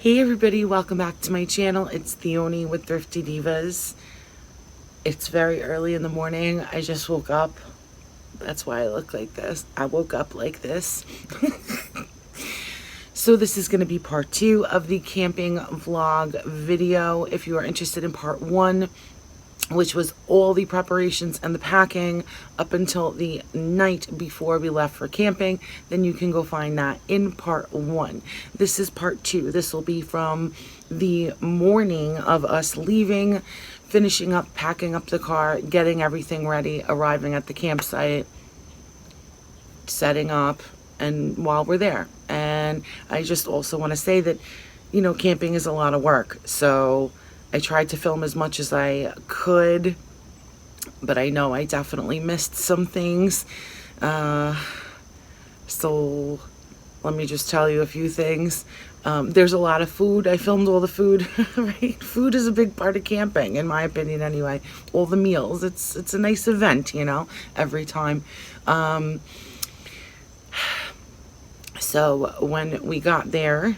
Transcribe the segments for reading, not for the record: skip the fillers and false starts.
Hey everybody, welcome back to my channel. It's Theoni with Thrifty Divas. It's very early in the morning. I just woke up. That's why I look like this. I woke up like this. So this is going to be part 2 of the camping vlog video. If you are interested in part 1, which was all the preparations and the packing up until the night before we left for camping, then you can go find that in part 1. This is part 2. This will be from the morning of us leaving, finishing up, packing up the car, getting everything ready, arriving at the campsite, setting up, and while we're there. And I just also want to say that, you know, camping is a lot of work. So I tried to film as much as I could, but I know I definitely missed some things. So let me just tell you a few things. There's a lot of food. I filmed all the food, right? Food is a big part of camping, in my opinion anyway. All the meals. It's a nice event, you know, every time. So when we got there,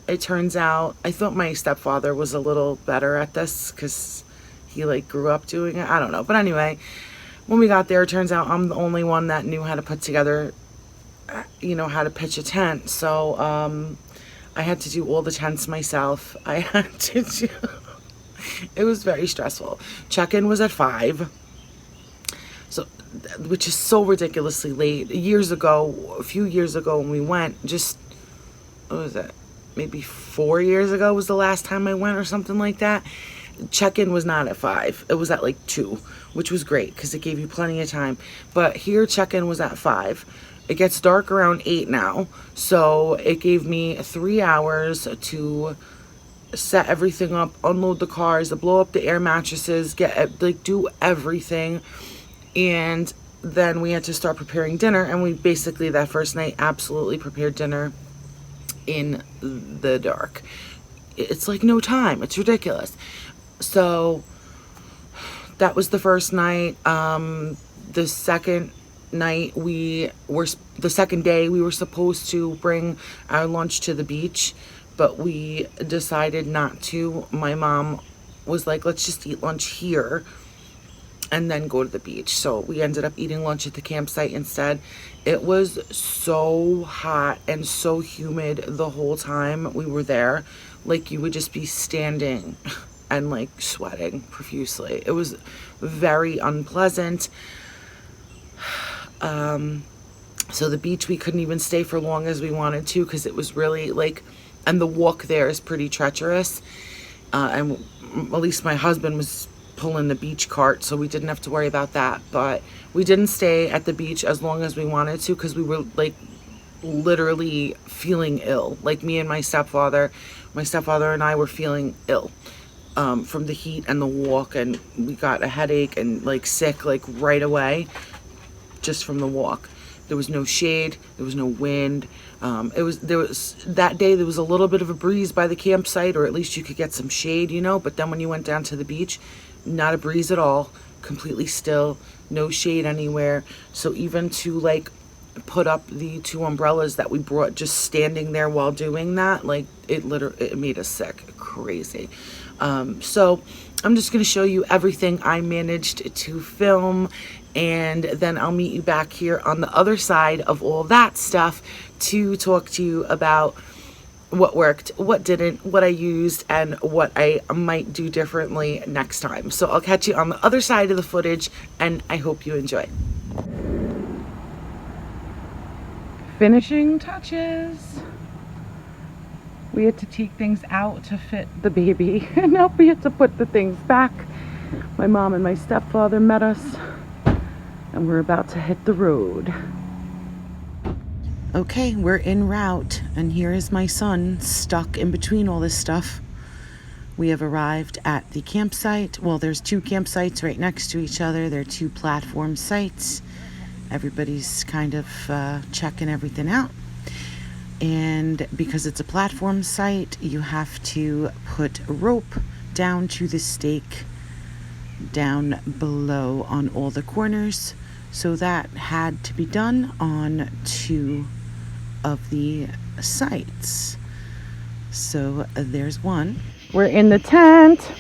it turns out, I thought my stepfather was a little better at this because he like grew up doing it. I don't know. But anyway, when we got there, it turns out I'm the only one that knew how to put together, you know, how to pitch a tent. So I had to do all the tents myself. I had to do, it was very stressful. Check-in was at 5. So, which is so ridiculously late. A few years ago when we went, just, what was it? Maybe 4 years ago was the last time I went or something like that. Check-in was not at 5. It was at like 2, which was great because it gave you plenty of time. But here check-in was at 5. It gets dark around 8 now. So it gave me 3 hours to set everything up, unload the cars, blow up the air mattresses, do everything. And then we had to start preparing dinner. And we basically that first night absolutely prepared dinner in the dark. It's like no time. It's ridiculous. So that was the first night. The second day we were supposed to bring our lunch to the beach, but we decided not to. My mom was like, let's just eat lunch here and then go to the beach. So we ended up eating lunch at the campsite instead. It was so hot and so humid the whole time we were there. Like you would just be standing and like sweating profusely. It was very unpleasant. So the beach, we couldn't even stay for long as we wanted to because it was really like, and the walk there is pretty treacherous. And at least my husband was pulling the beach cart, so we didn't have to worry about that. But we didn't stay at the beach as long as we wanted to because we were like literally feeling ill. Like me and my stepfather and I were feeling ill from the heat and the walk, and we got a headache and like sick like right away just from the walk. There was no shade, there was no wind. That day there was a little bit of a breeze by the campsite, or at least you could get some shade, you know. But then when you went down to the beach, not a breeze at all, completely still, no shade anywhere. So even to like put up the 2 umbrellas that we brought, just standing there while doing that, like it made us sick, crazy. So I'm just going to show you everything I managed to film, and then I'll meet you back here on the other side of all that stuff to talk to you about what worked, what didn't, what I used, and what I might do differently next time. So I'll catch you on the other side of the footage, and I hope you enjoy. Finishing touches. We had to take things out to fit the baby, and now we had to put the things back. My mom and my stepfather met us, and we're about to hit the road. Okay, we're en route, and here is my son stuck in between all this stuff. We have arrived at the campsite. Well, there's 2 campsites right next to each other. They're 2 platform sites. Everybody's kind of checking everything out. And because it's a platform site, you have to put rope down to the stake down below on all the corners. So that had to be done on 2 of the sites. So there's one. We're in the tent.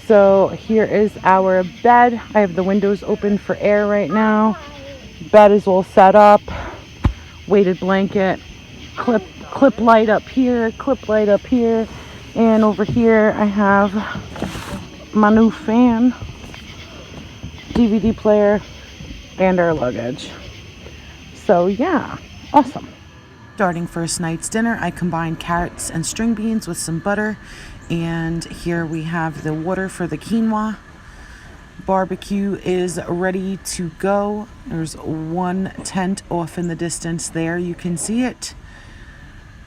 So here is our bed. I have the windows open for air right now. Bed is all set up. Weighted blanket. Clip light up here. Clip light up here. And over here I have my new fan, DVD player, and our luggage. So yeah, awesome. Starting first night's dinner, I combined carrots and string beans with some butter. And here we have the water for the quinoa. Barbecue is ready to go. There's one tent off in the distance there. You can see it.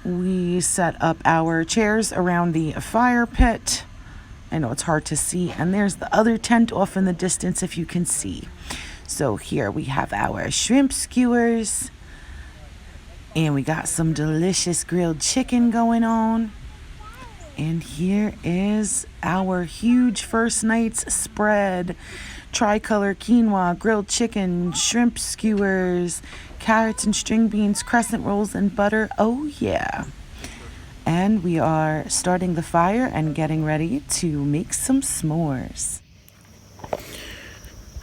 We set up our chairs around the fire pit. I know it's hard to see. And there's the other tent off in the distance if you can see. So here we have our shrimp skewers. And we got some delicious grilled chicken going on. And here is our huge first night's spread. Tricolor quinoa, grilled chicken, shrimp skewers, carrots and string beans, crescent rolls, and butter. Oh yeah. And we are starting the fire and getting ready to make some s'mores.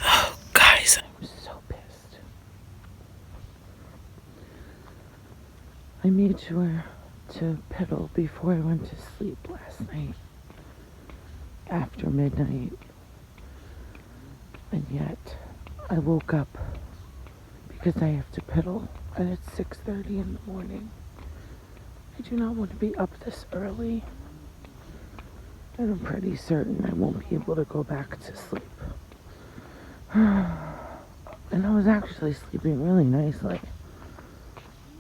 Oh, guys, I'm so pissed. I made sure to pedal before I went to sleep last night after midnight, and yet I woke up because I have to pedal and it's 6:30 in the morning. I do not want to be up this early, and I'm pretty certain I won't be able to go back to sleep. And I was actually sleeping really nicely.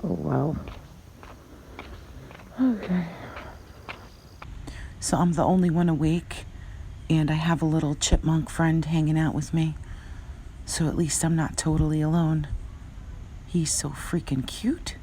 Oh well. Okay. So I'm the only one awake, and I have a little chipmunk friend hanging out with me. So at least I'm not totally alone. He's so freaking cute.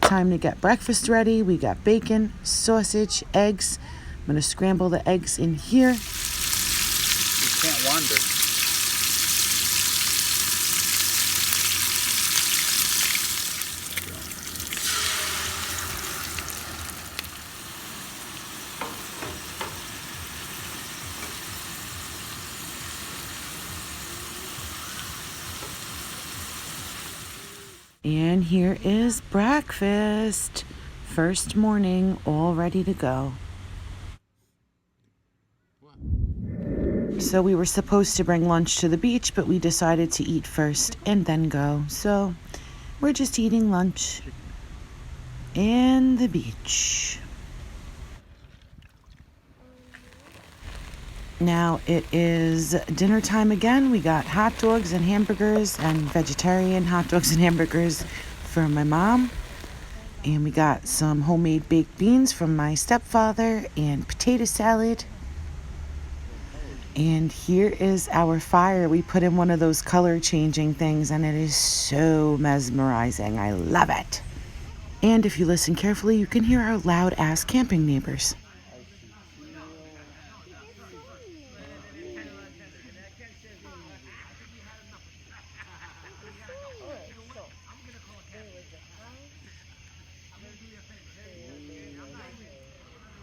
Time to get breakfast ready. We got bacon, sausage, eggs. I'm going to scramble the eggs in here. You can't wander. And here is breakfast. First morning, all ready to go. So we were supposed to bring lunch to the beach, but we decided to eat first and then go. So we're just eating lunch and the beach. Now it is dinner time again. We got hot dogs and hamburgers and vegetarian hot dogs and hamburgers for my mom. And we got some homemade baked beans from my stepfather and potato salad. And here is our fire. We put in one of those color changing things and it is so mesmerizing. I love it. And if you listen carefully, you can hear our loud ass camping neighbors.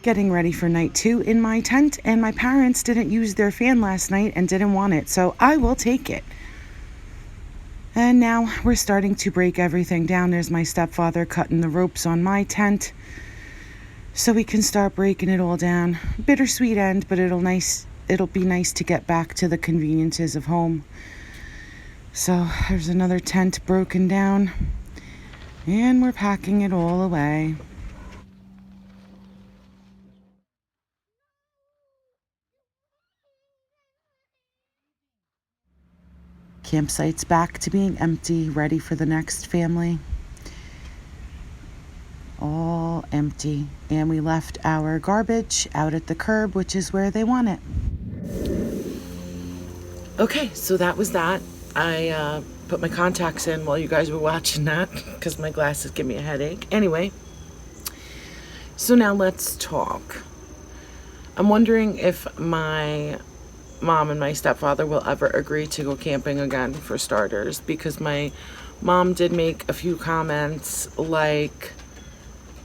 Getting ready for night 2 in my tent, and my parents didn't use their fan last night and didn't want it, so I will take it. And now we're starting to break everything down. There's my stepfather cutting the ropes on my tent. so we can start breaking it all down. Bittersweet end, but it'll be nice to get back to the conveniences of home. So there's another tent broken down, and we're packing it all away. Campsite's back to being empty, ready for the next family. All empty. And we left our garbage out at the curb, which is where they want it. Okay, so that was that. I put my contacts in while you guys were watching that because my glasses give me a headache. Anyway, so now let's talk. I'm wondering if my mom and my stepfather will ever agree to go camping again, for starters, because my mom did make a few comments like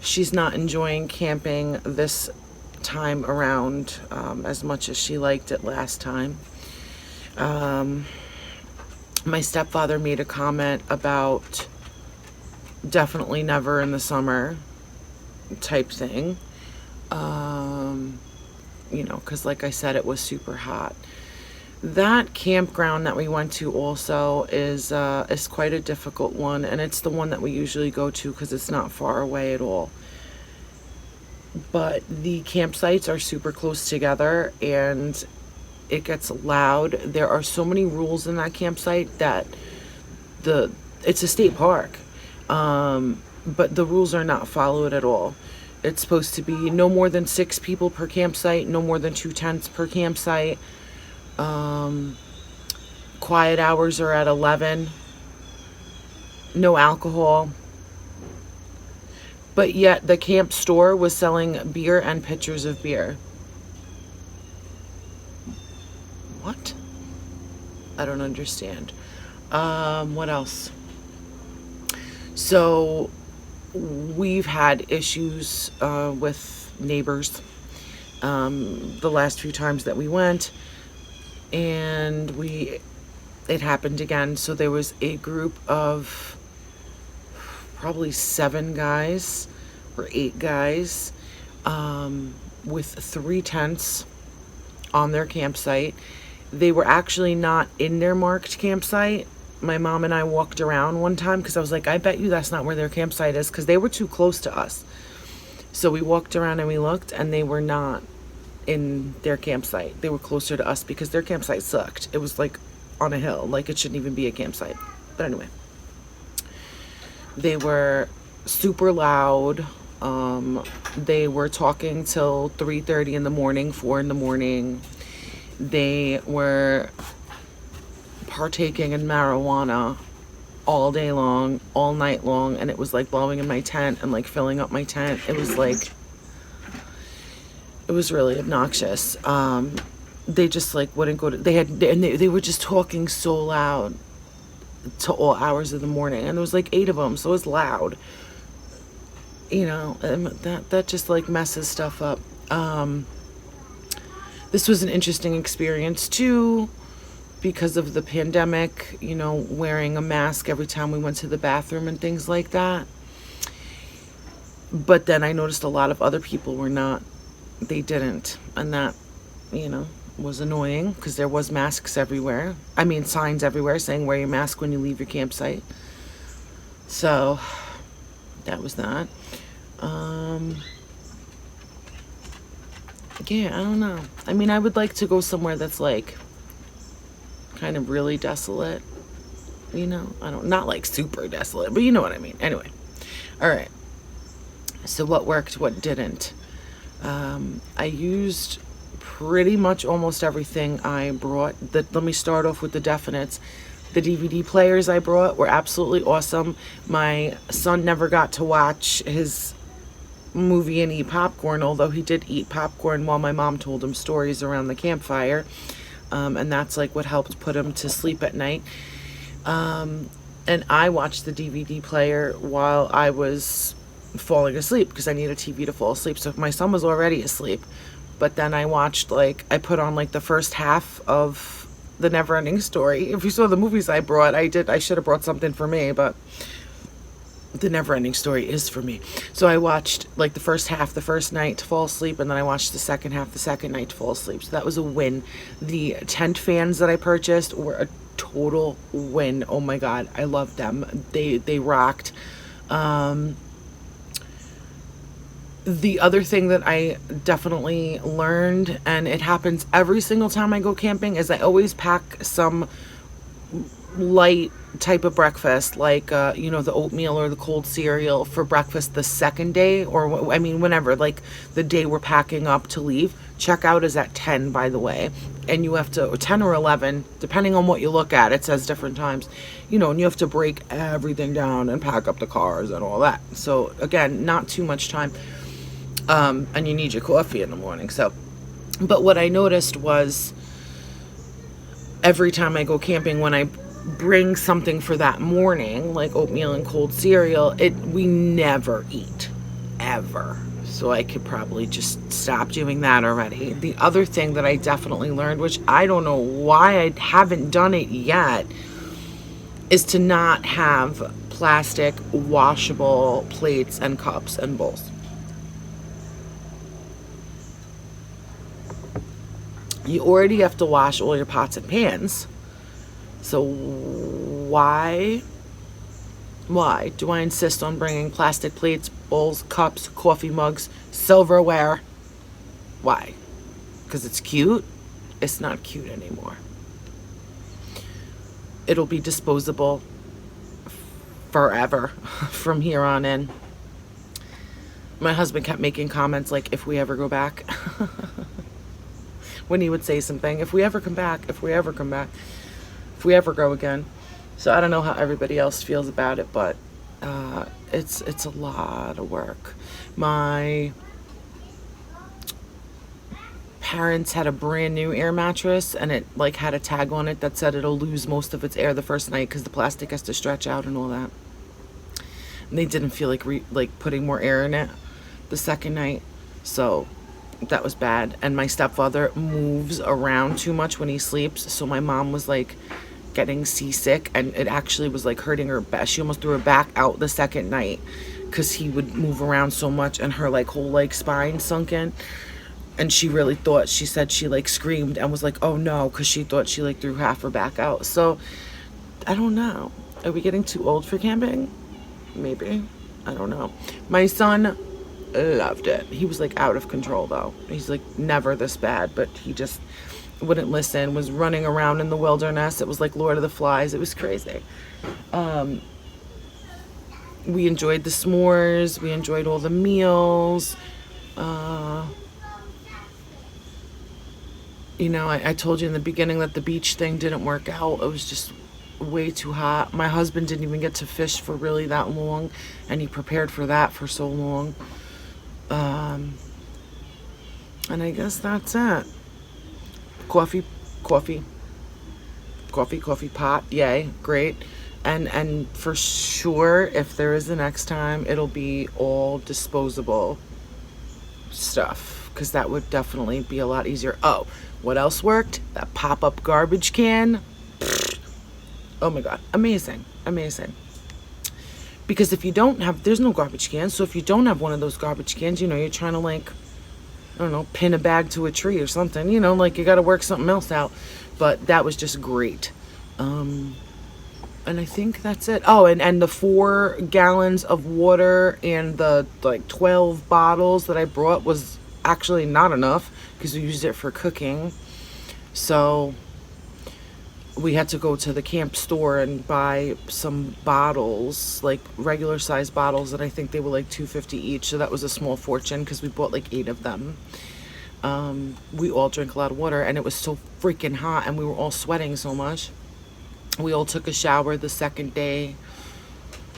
she's not enjoying camping this time around as much as she liked it last time. My stepfather made a comment about definitely never in the summer type thing. Because like I said, it was super hot. That campground that we went to also is quite a difficult one, and it's the one that we usually go to because it's not far away at all. But the campsites are super close together, and it gets loud. There are so many rules in that campsite that it's a state park, but the rules are not followed at all. It's supposed to be no more than 6 people per campsite, no more than 2 tents per campsite. Quiet hours are at 11. No alcohol. But yet the camp store was selling beer and pitchers of beer. What? I don't understand. What else? So we've had issues with neighbors the last few times that we went, and it happened again. So there was a group of probably 7 guys or 8 guys with 3 tents on their campsite. They were actually not in their marked campsite. My mom and I walked around one time because I was like, I bet you that's not where their campsite is, because they were too close to us. So we walked around and we looked, and they were not in their campsite. They were closer to us because their campsite sucked. It was like on a hill, like it shouldn't even be a campsite. But anyway, they were super loud. They were talking till 3:30 in the morning, 4 in the morning. They were partaking in marijuana all day long, all night long, and it was like blowing in my tent and like filling up my tent. It was really obnoxious. They just like wouldn't go to, they were just talking so loud to all hours of the morning, and there was like 8 of them, so it was loud, and that just like messes stuff up. This was an interesting experience too, because of the pandemic, wearing a mask every time we went to the bathroom and things like that. But then I noticed a lot of other people they didn't. And that, was annoying because there was masks everywhere. I mean, signs everywhere saying wear your mask when you leave your campsite. So that was that. Yeah, I don't know. I mean, I would like to go somewhere that's like kind of really desolate, not like super desolate, but you know what I mean. Anyway, all right, so what worked, what didn't? I used pretty much almost everything I brought. Let me start off with the definites. The DVD players I brought were absolutely awesome. My son never got to watch his movie and eat popcorn, although he did eat popcorn while my mom told him stories around the campfire. And that's like what helped put him to sleep at night. And I watched the DVD player while I was falling asleep because I need a TV to fall asleep. So my son was already asleep, but then I put on like the first half of the Never Ending Story. If you saw the movies I brought, I should have brought something for me, but the never-ending story is for me. So I watched like the first half the first night to fall asleep, and then I watched the second half the second night to fall asleep. So that was a win. The tent fans that I purchased were a total win. Oh my god, I loved them. They rocked. The other thing that I definitely learned, and it happens every single time I go camping, is I always pack some light type of breakfast, like the oatmeal or the cold cereal for breakfast the second day, or I mean whenever, like the day we're packing up to leave. Checkout is at 10, by the way, and you have to, 10 or 11 depending on what you look at, it says different times, and you have to break everything down and pack up the cars and all that. So again, not too much time, and you need your coffee in the morning. So, but what I noticed was every time I go camping, when I bring something for that morning, like oatmeal and cold cereal, we never eat, ever. So I could probably just stop doing that already. The other thing that I definitely learned, which I don't know why I haven't done it yet, is to not have plastic washable plates and cups and bowls. You already have to wash all your pots and pans. So why do I insist on bringing plastic plates, bowls, cups, coffee mugs, silverware? Why? Because it's cute? It's not cute anymore. It'll be disposable forever from here on in. My husband kept making comments like, if we ever go back. When he would say something, if we ever come back, if we ever come back, if we ever go again. So I don't know how everybody else feels about it, but it's a lot of work. My parents had a brand new air mattress, and it like had a tag on it that said it'll lose most of its air the first night because the plastic has to stretch out and all that. And they didn't feel like putting more air in it the second night, so that was bad. And my stepfather moves around too much when he sleeps, so my mom was like getting seasick, and it actually was like hurting her back. She almost threw her back out the second night because he would move around so much, and her like whole like spine sunk in, and she really thought, she said she like screamed and was like, oh no, because she thought she like threw half her back out. So I don't know, are we getting too old for camping? Maybe, I don't know. My son loved it. He was like out of control though. He's like never this bad, but he just wouldn't listen, was running around in the wilderness. It was like Lord of the Flies. It was crazy. We enjoyed the s'mores. We enjoyed all the meals. I told you in the beginning that the beach thing didn't work out. It was just way too hot. My husband didn't even get to fish for really that long, and he prepared for that for so long. And I guess that's it. Coffee pot, yay, great. And for sure, if there is a next time, it'll be all disposable stuff, because that would definitely be a lot easier. Oh, what else worked? That pop-up garbage can. Oh my god, amazing. Because if you don't have, there's no garbage can, so if you don't have one of those garbage cans, you're trying to like, I don't know, pin a bag to a tree or something, like you got to work something else out. But that was just great. And I think that's it. Oh, and the 4 gallons of water and the like 12 bottles that I brought was actually not enough because we used it for cooking. So we had to go to the camp store and buy some bottles, like regular size bottles, that I think they were like $2.50 each. So that was a small fortune because we bought like 8 of them. We all drank a lot of water, and it was so freaking hot, and we were all sweating so much. We all took a shower the second day.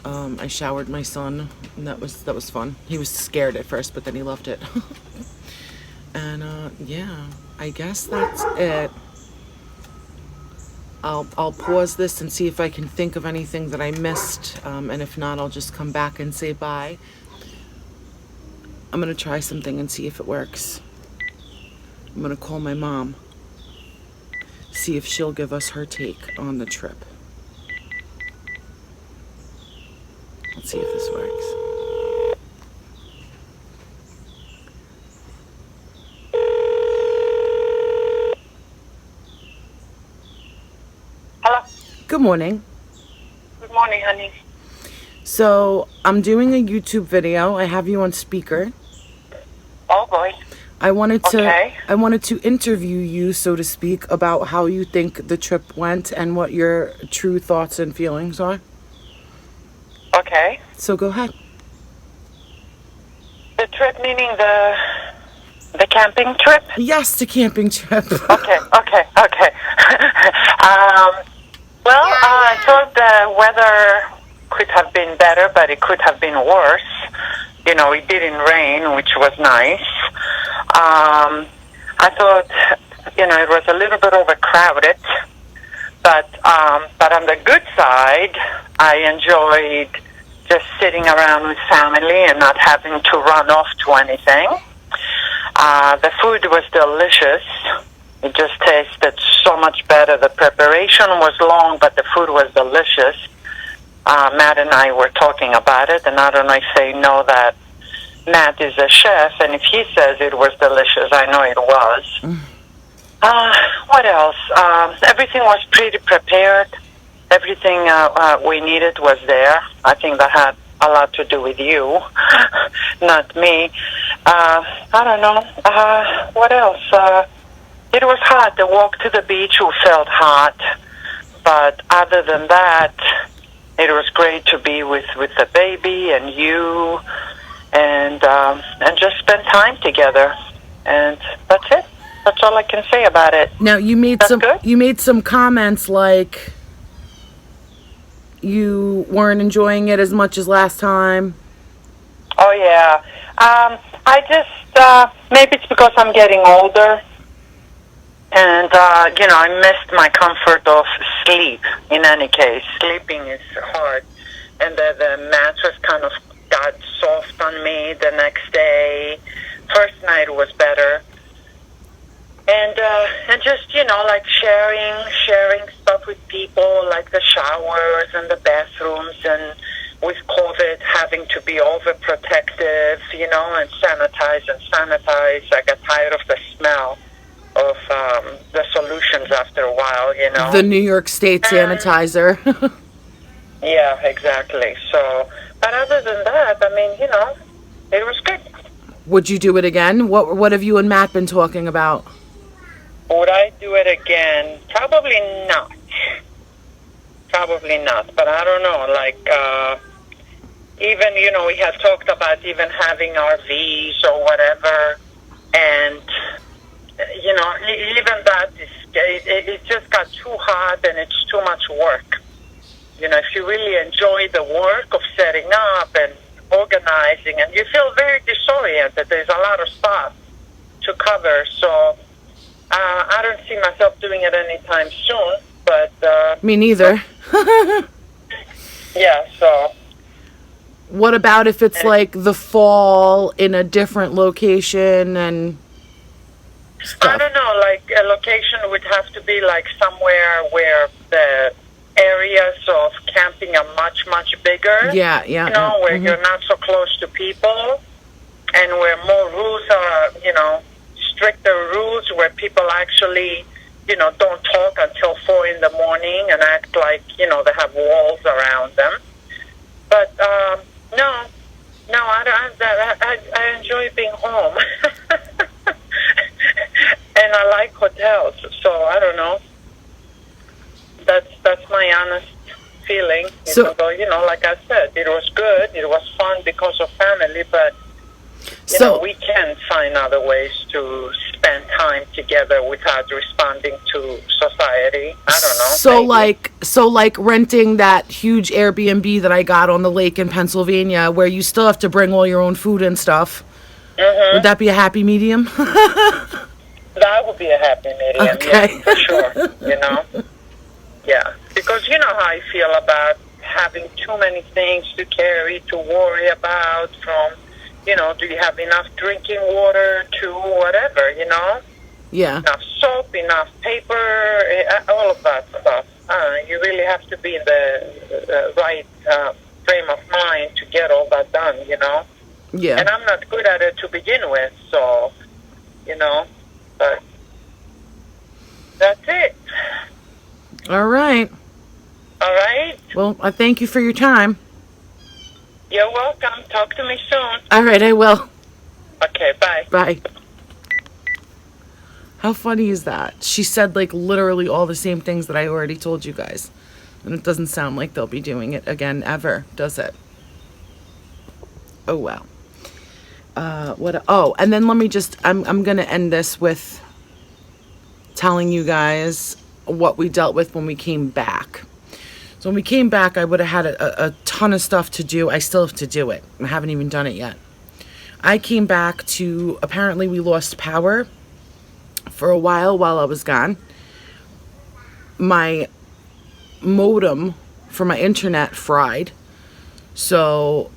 I showered my son, and that was fun. He was scared at first, but then he loved it. And yeah, I guess that's it. I'll pause this and see if I can think of anything that I missed, and if not, I'll just come back and say bye. I'm gonna try something and see if it works. I'm gonna call my mom, see if she'll give us her take on the trip. Let's see if this works. Hello. Good morning. Good morning, honey. So I'm doing a YouTube video. I have you on speaker. Oh boy. I wanted Okay. to interview you, so to speak, about how you think the trip went and what your true thoughts and feelings are. Okay. So go ahead. The trip meaning the camping trip? Yes, the camping trip. Okay. Well, I thought the weather could have been better, but it could have been worse. You know, it didn't rain, which was nice. I thought, you know, it was a little bit overcrowded, but on the good side, I enjoyed just sitting around with family and not having to run off to anything. The food was delicious. It just tasted so much better. The preparation was long, but the food was delicious. Matt and I were talking about it, and I don't know if they know that Matt is a chef, and if he says it was delicious, I know it was. What else? Everything was pretty prepared. Everything we needed was there. I think that had a lot to do with you, not me. I don't know. What else? It was hot. The walk to the beach felt hot, but other than that, it was great to be with the baby and you, and just spend time together. And that's it. That's all I can say about it. Now you made some comments like you weren't enjoying it as much as last time. Oh yeah. I just maybe it's because I'm getting older. And, you know, I missed my comfort of sleep in any case. Sleeping is hard. And the mattress kind of got soft on me the next day. First night was better. And just, you know, like sharing stuff with people, like the showers and the bathrooms, and with COVID having to be overprotective, you know, and sanitize. I got tired of the smell of the solutions after a while, you know. The New York State sanitizer. Yeah, exactly. So, but other than that, I mean, you know, it was good. Would you do it again? What have you and Matt been talking about? Would I do it again? Probably not. But I don't know. Like, even, you know, we have talked about even having RVs or whatever, and you know, even that it just got too hot and it's too much work. You know, if you really enjoy the work of setting up and organizing, and you feel very disoriented, there's a lot of stuff to cover. So I don't see myself doing it anytime soon. But me neither. Yeah. So. What about if it's like the fall in a different location and stuff? I don't know, like a location would have to be like somewhere where the areas of camping are much, much bigger. Yeah. You know, where you're not so close to people, and where more rules are, you know, stricter rules, where people actually, you know, don't talk until 4 in the morning and act like, you know, they have walls around them. But no, I enjoy being home. And I like hotels, so I don't know. That's my honest feeling. So, you know, like I said, it was good. It was fun because of family, but you know, we can find other ways to spend time together without responding to society. I don't know. So like renting that huge Airbnb that I got on the lake in Pennsylvania, where you still have to bring all your own food and stuff. Mm-hmm. Would that be a happy medium? That would be a happy medium, okay. Yeah, for sure, you know? Yeah, because you know how I feel about having too many things to carry, to worry about, from, you know, do you have enough drinking water to whatever, you know? Yeah. Enough soap, enough paper, all of that stuff. You really have to be in the right frame of mind get all that done, you know. Yeah. And I'm not good at it to begin with, so, you know, but that's it. All right. All right? Well, I thank you for your time. You're welcome. Talk to me soon. All right, I will. Okay, bye. Bye. How funny is that? She said like literally all the same things that I already told you guys. And it doesn't sound like they'll be doing it again ever, does it? Oh, wow. And then let me just, I'm going to end this with telling you guys what we dealt with when we came back. So when we came back, I would have had a ton of stuff to do. I still have to do it. I haven't even done it yet. I came back to, apparently we lost power for a while I was gone. My modem for my internet fried. So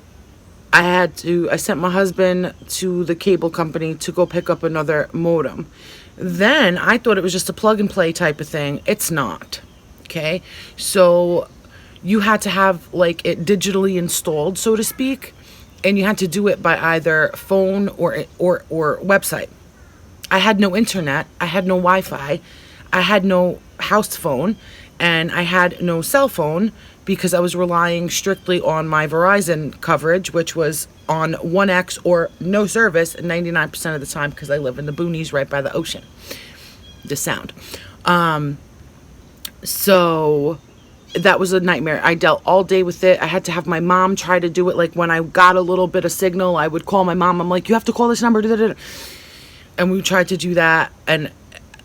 I sent my husband to the cable company to go pick up another modem. Then I thought it was just a plug and play type of thing. It's not. Okay. So you had to have like it digitally installed, so to speak. And you had to do it by either phone or website. I had no internet. I had no Wi-Fi. I had no house phone. And I had no cell phone because I was relying strictly on my Verizon coverage, which was on 1X or no service 99% of the time because I live in the boonies right by the ocean. The sound. So that was a nightmare. I dealt all day with it. I had to have my mom try to do it. Like when I got a little bit of signal, I would call my mom. I'm like, you have to call this number. And we tried to do that. And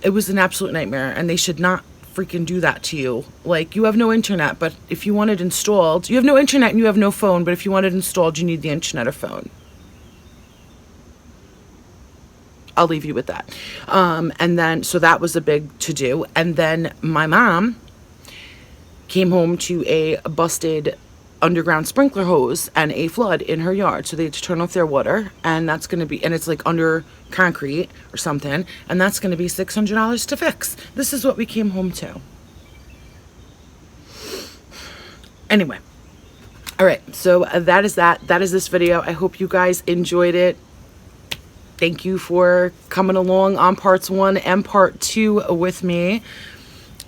it was an absolute nightmare. And they should not freaking do that to you. Like, you have no internet, but if you want it installed, you have no internet and you have no phone, but if you want it installed, you need the internet or phone. I'll leave you with that. And then, so that was a big to-do. And then my mom came home to a busted underground sprinkler hose and a flood in her yard. So they had to turn off their water, and that's going to be, and it's like under concrete or something, and that's going to be $600 to fix. This is what we came home to. Anyway. All right. So that is that. That is this video. I hope you guys enjoyed it. Thank you for coming along on parts 1 and part 2 with me.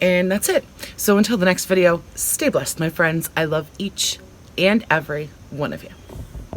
And that's it. So until the next video, stay blessed, my friends. I love each and every one of you.